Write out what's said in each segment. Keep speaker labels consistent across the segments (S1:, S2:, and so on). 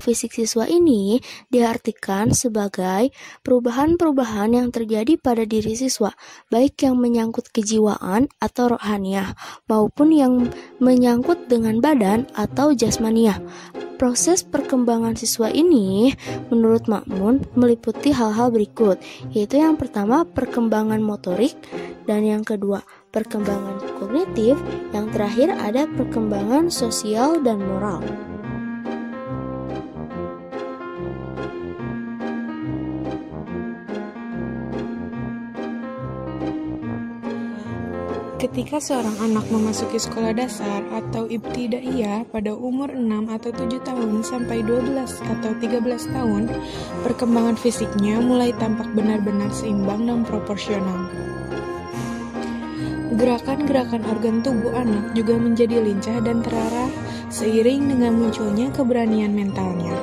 S1: fisik siswa ini diartikan sebagai perubahan-perubahan yang terjadi pada diri siswa, baik yang menyangkut kejiwaan atau rohaniah, maupun yang menyangkut dengan badan atau jasmaniah. Proses perkembangan siswa ini, menurut Ma'mun, meliputi hal-hal berikut, yaitu yang pertama perkembangan motorik, dan yang kedua perkembangan kognitif, yang terakhir ada perkembangan sosial dan moral.
S2: Ketika seorang anak memasuki sekolah dasar atau ibtidaiyah pada umur 6 atau 7 tahun sampai 12 atau 13 tahun, perkembangan fisiknya mulai tampak benar-benar seimbang dan proporsional. Gerakan-gerakan organ tubuh anak juga menjadi lincah dan terarah seiring dengan munculnya keberanian mentalnya.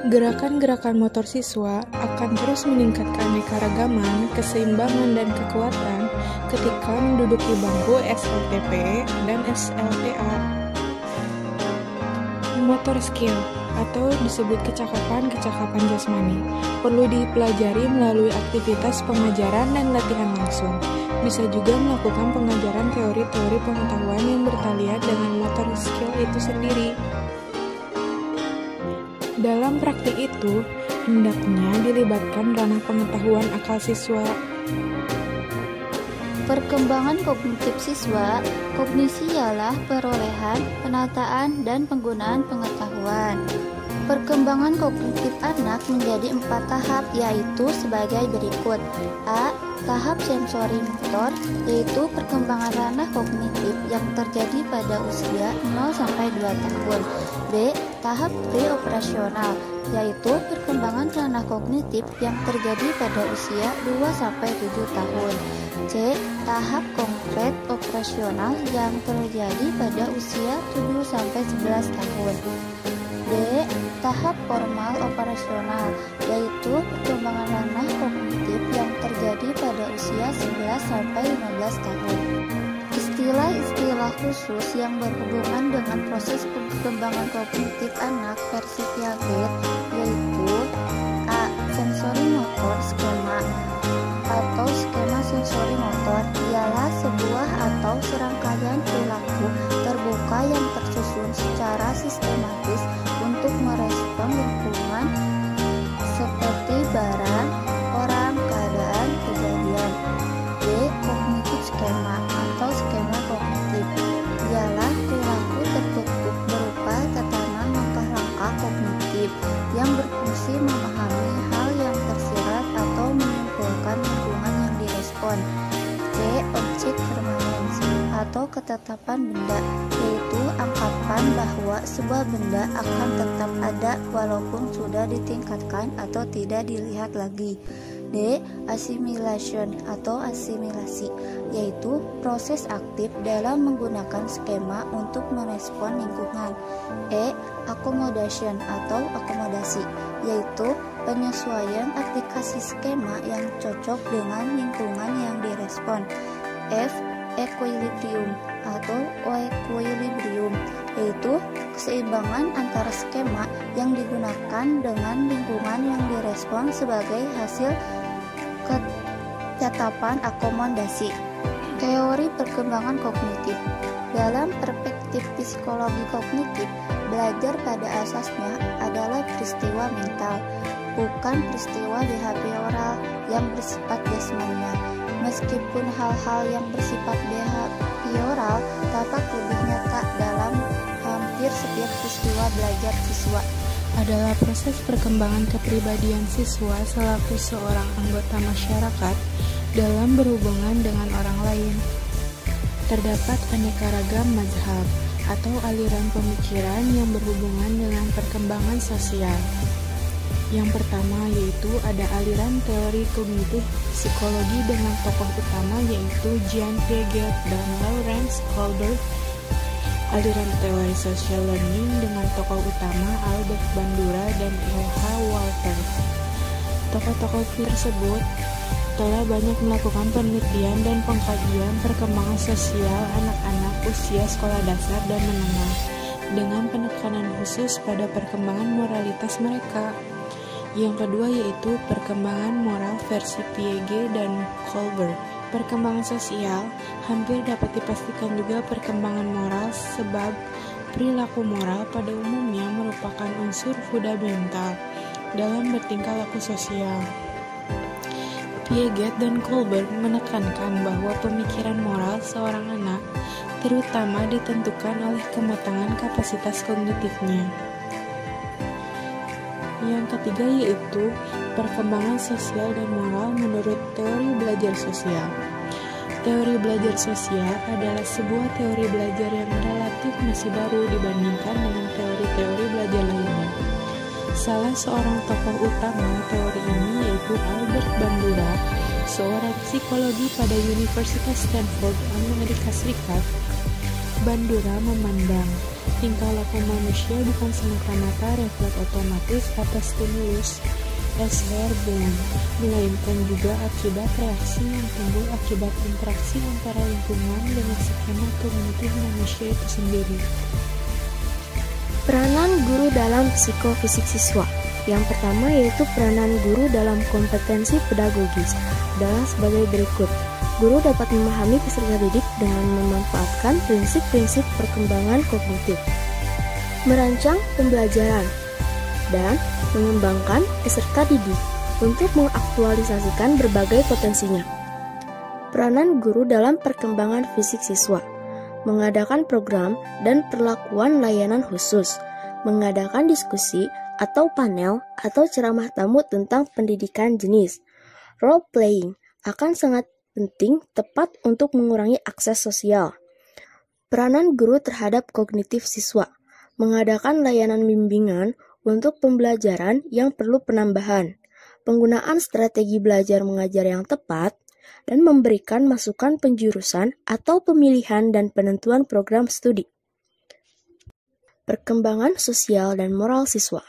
S2: Gerakan-gerakan motor siswa akan terus meningkat keanekaragaman, keseimbangan, dan kekuatan ketika menduduki bangku SLTP dan SLTA. Motor skill atau disebut kecakapan jasmani perlu dipelajari melalui aktivitas pengajaran dan latihan langsung. Bisa juga melakukan pengajaran teori-teori pengetahuan yang bertalian dengan motor skill itu sendiri. Dalam praktik itu, hendaknya dilibatkan ranah pengetahuan akal siswa.
S3: Perkembangan kognitif siswa. Kognisi ialah perolehan, penataan, dan penggunaan pengetahuan. Perkembangan kognitif anak menjadi 4 tahap, yaitu sebagai berikut. A. Tahap sensori motor, yaitu perkembangan ranah kognitif yang terjadi pada usia 0-2 tahun. B. Tahap pre-operasional, yaitu perkembangan ranah kognitif yang terjadi pada usia 2-7 tahun. C. Tahap konkret operasional yang terjadi pada usia 7-11 tahun. D. Tahap formal operasional, yaitu perkembangan ranah kognitif yang terjadi pada usia 11-15 tahun. Istilah-istilah khusus yang berhubungan dengan proses perkembangan kognitif anak versi Piaget, yaitu A. Sensori motor skema atau skema sensori motor ialah sebuah atau serangkaian perilaku terbuka yang tersusun secara sistematis untuk merespon lingkungan seperti barang, orang, keadaan, kejadian. B. Kognitif skema atau skema kognitif ialah perilaku tertutup berupa tatanan langkah-langkah kognitif yang berfungsi memahami hal yang tersirat atau menyimpulkan lingkungan yang direspon. C. Objek permanensi atau ketetapan benda, yaitu anggapan bahwa sebuah benda akan tetap ada walaupun sudah ditingkatkan atau tidak dilihat lagi. D. Assimilation atau asimilasi, yaitu proses aktif dalam menggunakan skema untuk merespon lingkungan. E. Accommodation atau akomodasi, yaitu penyesuaian aplikasi skema yang cocok dengan lingkungan yang direspon. F. Equilibrium atau equilibrium, yaitu keseimbangan antara skema yang digunakan dengan lingkungan yang direspon sebagai hasil ketetapan akomodasi. Teori perkembangan kognitif. Dalam perspektif psikologi kognitif, belajar pada asasnya adalah peristiwa mental, bukan peristiwa behavioral yang bersifat jasmania. Meskipun hal-hal yang bersifat behavioral tampak lebih nyata dalam hampir setiap peristiwa belajar siswa,
S2: adalah proses perkembangan kepribadian siswa selaku seorang anggota masyarakat dalam berhubungan dengan orang lain. Terdapat aneka ragam mazhab atau aliran pemikiran yang berhubungan dengan perkembangan sosial. Yang pertama yaitu ada aliran teori kognitif psikologi dengan tokoh utama yaitu Jean Piaget dan Lawrence Kohlberg. Aliran teori social learning dengan tokoh utama Albert Bandura dan H. Walter. Tokoh-tokoh tersebut telah banyak melakukan penelitian dan pengkajian perkembangan sosial anak-anak usia sekolah dasar dan menengah dengan penekanan khusus pada perkembangan moralitas mereka. Yang kedua yaitu perkembangan moral versi Piaget dan Kohlberg. Perkembangan sosial hampir dapat dipastikan juga perkembangan moral sebab perilaku moral pada umumnya merupakan unsur fundamental dalam bertingkah laku sosial. Piaget dan Kohlberg menekankan bahwa pemikiran moral seorang anak terutama ditentukan oleh kematangan kapasitas kognitifnya. Yang ketiga yaitu perkembangan sosial dan moral menurut teori belajar sosial. Teori belajar sosial adalah sebuah teori belajar yang relatif masih baru dibandingkan dengan teori-teori belajar lainnya. Salah seorang tokoh utama teori ini yaitu Albert Bandura, seorang psikologi pada Universitas Stanford, Amerika Serikat. Bandura memandang tingkah laku manusia bukan semata-mata refleks otomatis atas stimulus airborne, melainkan juga akibat reaksi yang timbul akibat interaksi antara lingkungan dengan skema kognitif manusia itu sendiri.
S1: Peranan guru dalam psikofisik siswa. Yang pertama yaitu peranan guru dalam kompetensi pedagogis adalah sebagai berikut. Guru dapat memahami peserta didik dengan memanfaatkan prinsip-prinsip perkembangan kognitif, merancang pembelajaran, dan mengembangkan peserta didik untuk mengaktualisasikan berbagai potensinya. Peranan guru dalam perkembangan fisik siswa, mengadakan program dan perlakuan layanan khusus, mengadakan diskusi atau panel atau ceramah tamu tentang pendidikan jenis. Role playing akan sangat penting tepat untuk mengurangi akses sosial. Peranan guru terhadap kognitif siswa, mengadakan layanan bimbingan untuk pembelajaran yang perlu penambahan, penggunaan strategi belajar mengajar yang tepat, dan memberikan masukan penjurusan atau pemilihan dan penentuan program studi. Perkembangan sosial dan moral siswa,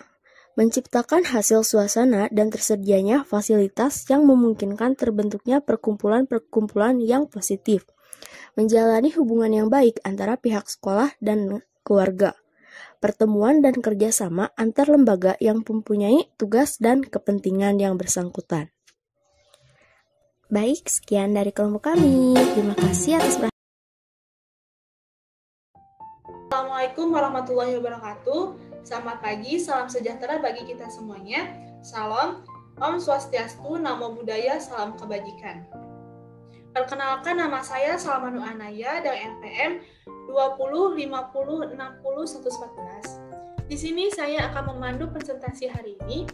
S1: menciptakan hasil suasana dan tersedianya fasilitas yang memungkinkan terbentuknya perkumpulan-perkumpulan yang positif, menjalani hubungan yang baik antara pihak sekolah dan keluarga, pertemuan dan kerjasama antar lembaga yang mempunyai tugas dan kepentingan yang bersangkutan. Baik, sekian dari kelompok kami. Terima kasih atas perhatian.
S4: Assalamualaikum warahmatullahi wabarakatuh. Selamat pagi, salam sejahtera bagi kita semuanya. Salam, Om Swastiastu, Namo Buddhaya, salam kebajikan. Perkenalkan, nama saya Salmanu Anaya dari NPM 2050601114. Di sini saya akan memandu presentasi hari ini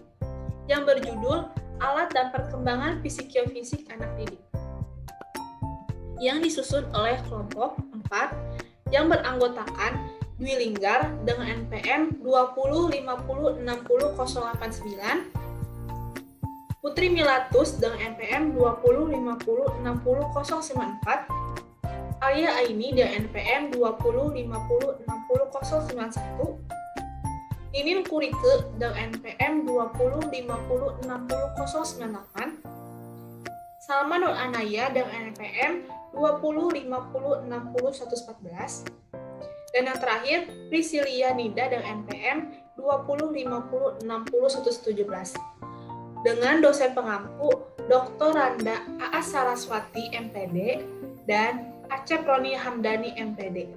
S4: yang berjudul Alat dan Perkembangan Psikofisik Anak Didik, yang disusun oleh kelompok 4 yang beranggotakan Dwi Linggar dengan NPM 20506089, Putri Milatus dengan NPM 20506094, Alia Aini dengan NPM 20506091, Ninin Kurike dengan NPM 20506098, Salma Nur Anaya dengan NPM 20506114, dan yang terakhir, Priscilia Nida dengan NPM 20506117. Dengan dosen pengampu Dr. Randa A.A. Saraswati MPD dan Acep Roni Hamdani MPD.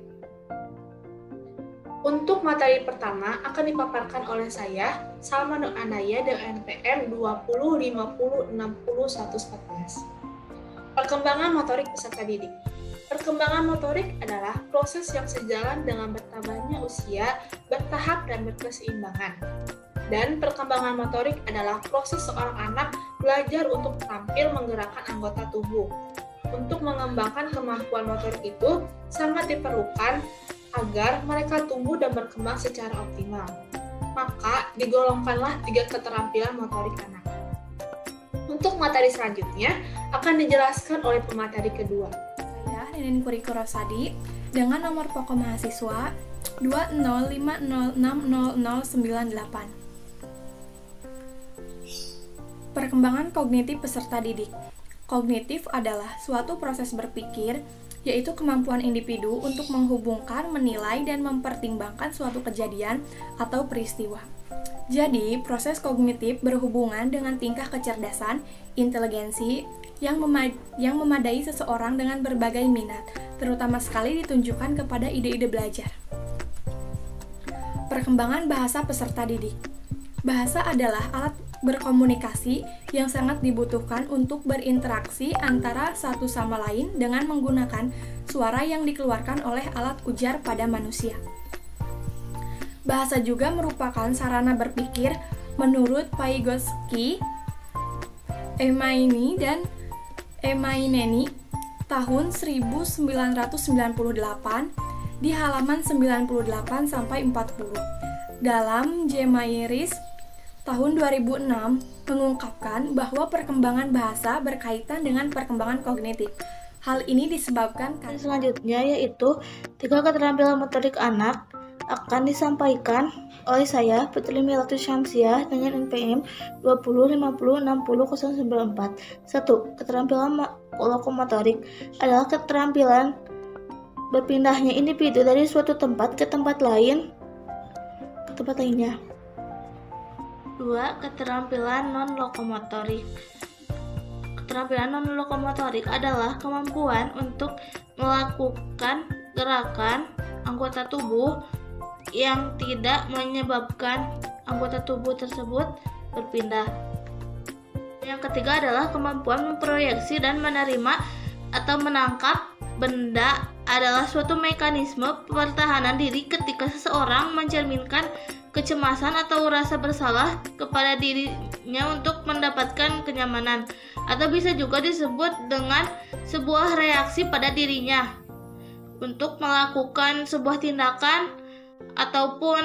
S4: Untuk materi pertama akan dipaparkan oleh saya, Salma Nur Anaya dengan NPM 20506114. Perkembangan motorik peserta didik. Perkembangan motorik adalah proses yang sejalan dengan bertambahnya usia, bertahap dan berkeseimbangan. Dan perkembangan motorik adalah proses seorang anak belajar untuk tampil menggerakkan anggota tubuh. Untuk mengembangkan kemampuan motorik itu sangat diperlukan agar mereka tumbuh dan berkembang secara optimal. Maka digolongkanlah 3 keterampilan motorik anak. Untuk materi selanjutnya akan dijelaskan oleh pemateri kedua.
S5: Ninin Kuriko Rosadi dengan nomor pokok mahasiswa 205606098. Perkembangan kognitif peserta didik. Kognitif adalah suatu proses berpikir yaitu kemampuan individu untuk menghubungkan, menilai, dan mempertimbangkan suatu kejadian atau peristiwa. Jadi, proses kognitif berhubungan dengan tingkah kecerdasan, inteligensi, yang memadai seseorang dengan berbagai minat, terutama sekali ditunjukkan kepada ide-ide belajar. Perkembangan bahasa peserta didik. Bahasa adalah alat berkomunikasi yang sangat dibutuhkan untuk berinteraksi antara satu sama lain dengan menggunakan suara yang dikeluarkan oleh alat ujar pada manusia. Bahasa juga merupakan sarana berpikir menurut Vygotsky, Emaini, dan Emaineni tahun 1998 di halaman 98-40. Dalam Jemairis tahun 2006 mengungkapkan bahwa perkembangan bahasa berkaitan dengan perkembangan kognitif. Hal ini disebabkan karena
S6: selanjutnya yaitu 3 keterampilan motorik anak akan disampaikan oleh saya, Putri Milatu Syamsiah, dengan NPM 2050600094. 1. Keterampilan lokomotorik adalah keterampilan berpindahnya individu dari suatu tempat ke tempat lainnya. 2. Keterampilan non-lokomotorik. Keterampilan non-lokomotorik adalah kemampuan untuk melakukan gerakan anggota tubuh yang tidak menyebabkan anggota tubuh tersebut berpindah. Yang ketiga adalah kemampuan memproyeksi dan menerima atau menangkap benda adalah suatu mekanisme pertahanan diri ketika seseorang mencerminkan kecemasan atau rasa bersalah kepada dirinya untuk mendapatkan kenyamanan, atau bisa juga disebut dengan sebuah reaksi pada dirinya untuk melakukan sebuah tindakan ataupun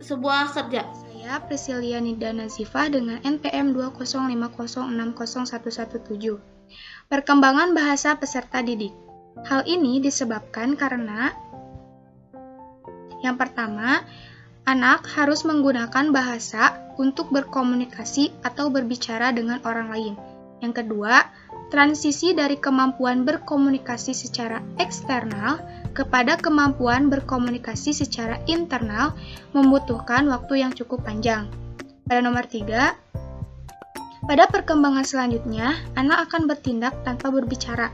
S6: sebuah kerja.
S2: Saya Priscilia Nida Nazifah dengan NPM 205060117. Perkembangan bahasa peserta didik. Hal ini disebabkan karena yang pertama, anak harus menggunakan bahasa untuk berkomunikasi atau berbicara dengan orang lain. Yang kedua, transisi dari kemampuan berkomunikasi secara eksternal kepada kemampuan berkomunikasi secara internal membutuhkan waktu yang cukup panjang. Pada nomor 3, pada perkembangan selanjutnya, anak akan bertindak tanpa berbicara.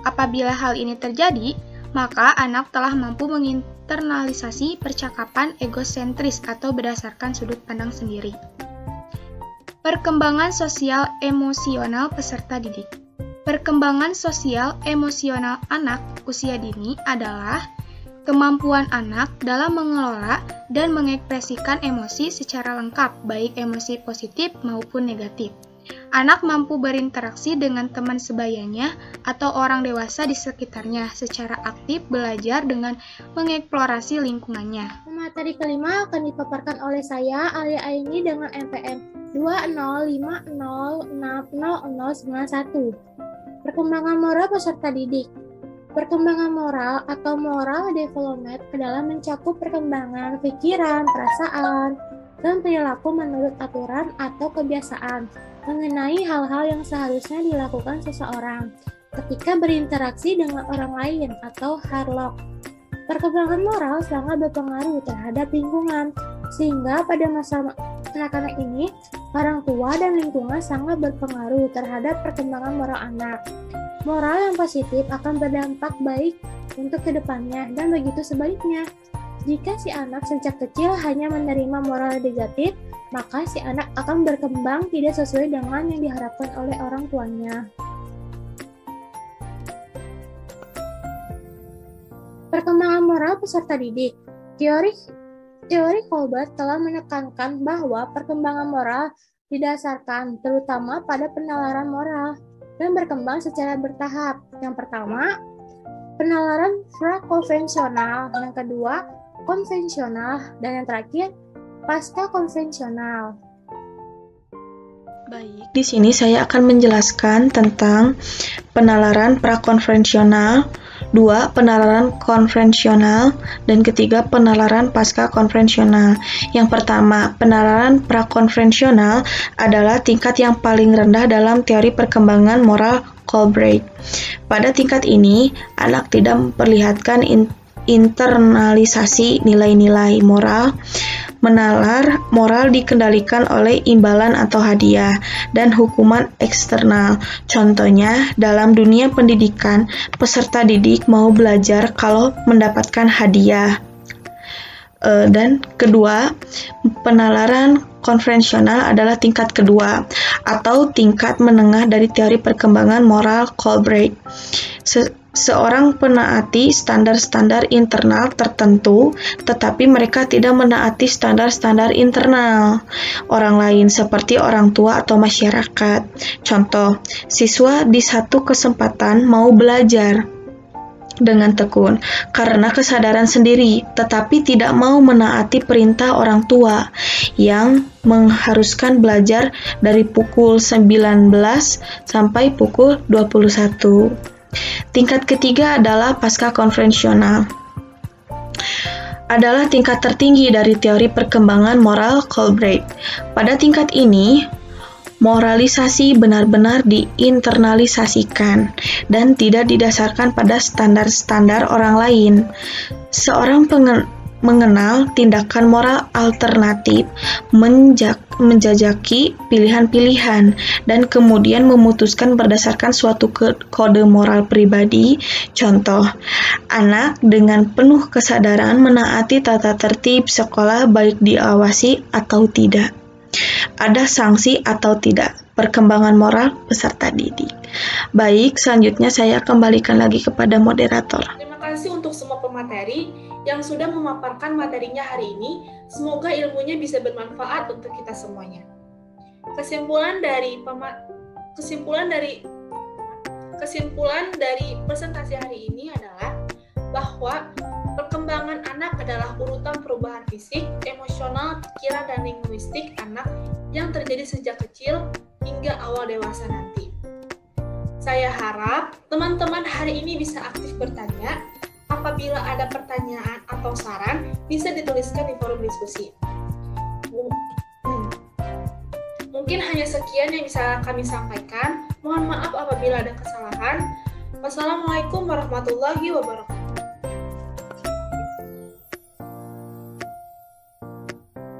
S2: Apabila hal ini terjadi, maka anak telah mampu menginternalisasi percakapan egosentris atau berdasarkan sudut pandang sendiri. Perkembangan sosial emosional peserta didik. Perkembangan sosial emosional anak usia dini adalah kemampuan anak dalam mengelola dan mengekspresikan emosi secara lengkap, baik emosi positif maupun negatif. Anak mampu berinteraksi dengan teman sebayanya atau orang dewasa di sekitarnya secara aktif belajar dengan mengeksplorasi lingkungannya.
S7: Materi kelima akan dipaparkan oleh saya, Alia Aini, dengan NPM 205060091. Perkembangan moral peserta didik. Perkembangan moral atau moral development adalah mencakup perkembangan pikiran, perasaan, dan perilaku menurut aturan atau kebiasaan mengenai hal-hal yang seharusnya dilakukan seseorang ketika berinteraksi dengan orang lain atau harlok. Perkembangan moral sangat berpengaruh terhadap lingkungan, sehingga pada masa anak-anak ini, orang tua dan lingkungan sangat berpengaruh terhadap perkembangan moral anak. Moral yang positif akan berdampak baik untuk kedepannya, dan begitu sebaliknya. Jika si anak sejak kecil hanya menerima moral negatif, maka si anak akan berkembang tidak sesuai dengan yang diharapkan oleh orang tuanya. Perkembangan moral peserta didik. Teori Colbert telah menekankan bahwa perkembangan moral didasarkan terutama pada penalaran moral dan berkembang secara bertahap. Yang pertama, penalaran pra-konvensional, yang kedua, konvensional, dan yang terakhir, pasca-konvensional.
S6: Baik, di sini saya akan menjelaskan tentang penalaran prakonvensional, 2. Penalaran konvensional, dan ketiga penalaran pasca konvensional. Yang pertama, penalaran prakonvensional adalah tingkat yang paling rendah dalam teori perkembangan moral Colbreth. Pada tingkat ini, anak tidak memperlihatkan internalisasi nilai-nilai moral. Menalar moral dikendalikan oleh imbalan atau hadiah dan hukuman eksternal. Contohnya, dalam dunia pendidikan, peserta didik mau belajar kalau mendapatkan hadiah. Dan kedua, penalaran konvensional adalah tingkat kedua atau tingkat menengah dari teori perkembangan moral Colbreth. Seorang menaati standar-standar internal tertentu, tetapi mereka tidak menaati standar-standar internal orang lain seperti orang tua atau masyarakat. Contoh, siswa di satu kesempatan mau belajar dengan tekun karena kesadaran sendiri, tetapi tidak mau menaati perintah orang tua yang mengharuskan belajar dari pukul 19 sampai pukul 21. Tingkat ketiga adalah pasca konvensional. Adalah tingkat tertinggi dari teori perkembangan moral Colbreth. Pada tingkat ini, moralisasi benar-benar diinternalisasikan dan tidak didasarkan pada standar-standar orang lain. Seorang mengenal tindakan moral alternatif, menjajaki pilihan-pilihan, dan kemudian memutuskan berdasarkan suatu kode moral pribadi. Contoh, anak dengan penuh kesadaran menaati tata tertib sekolah baik diawasi atau tidak. Ada sanksi atau tidak. Perkembangan moral peserta didik. Baik, selanjutnya saya kembalikan lagi kepada moderator.
S4: Terima kasih untuk semua pemateri yang sudah memaparkan materinya hari ini. Semoga ilmunya bisa bermanfaat untuk kita semuanya. Kesimpulan dari presentasi hari ini adalah bahwa perkembangan anak adalah urutan perubahan fisik, emosional, pikiran, dan linguistik anak yang terjadi sejak kecil hingga awal dewasa nanti. Saya harap teman-teman hari ini bisa aktif bertanya. Apabila ada pertanyaan atau saran, bisa dituliskan di forum diskusi. Mungkin hanya sekian yang bisa kami sampaikan. Mohon maaf apabila ada kesalahan. Wassalamualaikum warahmatullahi wabarakatuh.